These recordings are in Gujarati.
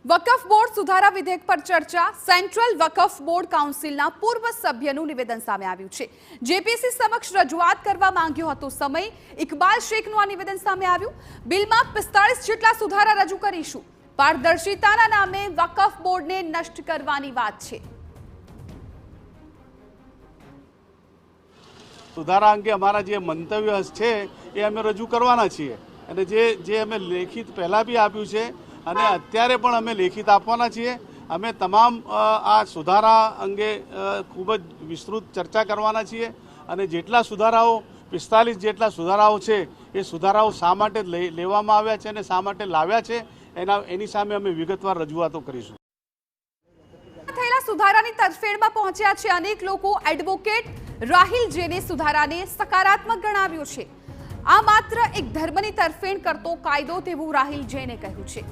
વકફ બોર્ડ સુધારા વિધેયક પર ચર્ચા સેન્ટ્રલ વકફ બોર્ડ કાઉન્સિલના પૂર્વ સભ્યનું નિવેદન સામે આવ્યું છે। જેપીસી સમક્ષ રજૂઆત કરવા માંગ્યો હતો સમય ઇકબાલ શેખનું આ નિવેદન સામે આવ્યું। બિલમાં 45 જેટલા સુધારા રજૂ કરીશું। પારદર્શિતાના નામે વકફ બોર્ડને નષ્ટ કરવાની વાત છે। સુધારા અંગે અમારા જે મંતવ્ય છે એ અમે રજૂ કરવાના છીએ અને જે અમે લેખિત પહેલાં બી આપ્યું છે અને અત્યારે પણ અમે લેખિત આપવાના છીએ। અમે તમામ આ સુધારા અંગે ખૂબ જ વિસ્તૃત ચર્ચા કરવાના છીએ અને જેટલા સુધારાઓ 45 જેટલા સુધારાઓ છે એ સુધારાઓ શા માટે લેવામાં આવ્યા છે અને શા માટે લાવ્યા છે એની સામે અમે વિગતવાર રજૂઆતો કરીશું। થયેલા સુધારાની તરફેણમાં પહોંચ્યા છે અનેક લોકો। એડવોકેટ રાહિલ જેને સુધારાને સકારાત્મક ગણાવ્યો છે। આ માત્ર એક ધર્મની તરફેણ કરતો કાયદો તેવું રાહિલ જૈને કહ્યું છે।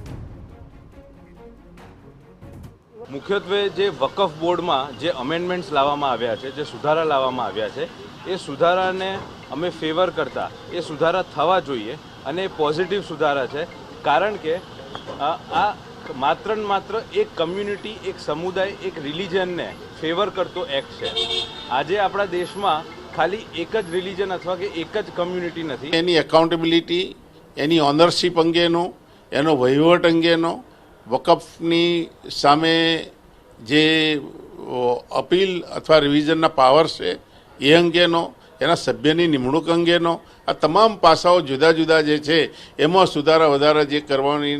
મુખ્યત્વે જે વકફ બોર્ડમાં જે અમેન્ડમેન્ટ્સ લાવવામાં આવ્યા છે, જે સુધારા લાવવામાં આવ્યા છે, એ સુધારાને અમે ફેવર કરતા એ સુધારા થવા જોઈએ અને પોઝિટિવ સુધારા છે। કારણ કે આ માત્ર ને માત્ર એક કમ્યુનિટી, એક સમુદાય, એક રિલિજનને ફેવર કરતો એક્ટ છે। આજે આપણા દેશમાં ખાલી એક જ રિલિજન અથવા કે એક જ કમ્યુનિટી નથી। એની એકાઉન્ટેબિલિટી, એની ઓનરશિપ અંગેનો, એનો વહીવટ અંગેનો, વકફની સામે જે અપીલ અથવા રિવિઝનના પાવર છે એ અંગેનો, એના સભ્યની નિમણૂક અંગેનો, આ તમામ પાસાઓ જુદા જુદા જે છે એમાં સુધારા વધારા જે કરવાની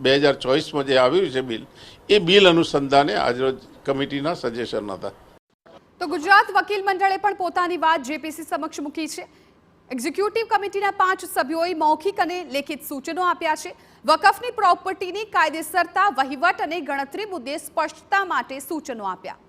2024માં જે આવ્યું છે બિલ, એ બિલ અનુસંધાને આજરોજ કમિટીના સજેશન હતા। તો ગુજરાત વકીલ મંડળે પણ પોતાની વાત જેપીસી સમક્ષ મૂકી છે। એક્ઝિક્યુટિવ કમિટીના 5 સભ્યોએ મૌખિક અને લેખિત સૂચનો આપ્યા છે। વકફની પ્રોપર્ટીની કાયદેસરતા, વહીવટ અને ગણતરી મુદ્દે સ્પષ્ટતા માટે સૂચનો આપ્યા।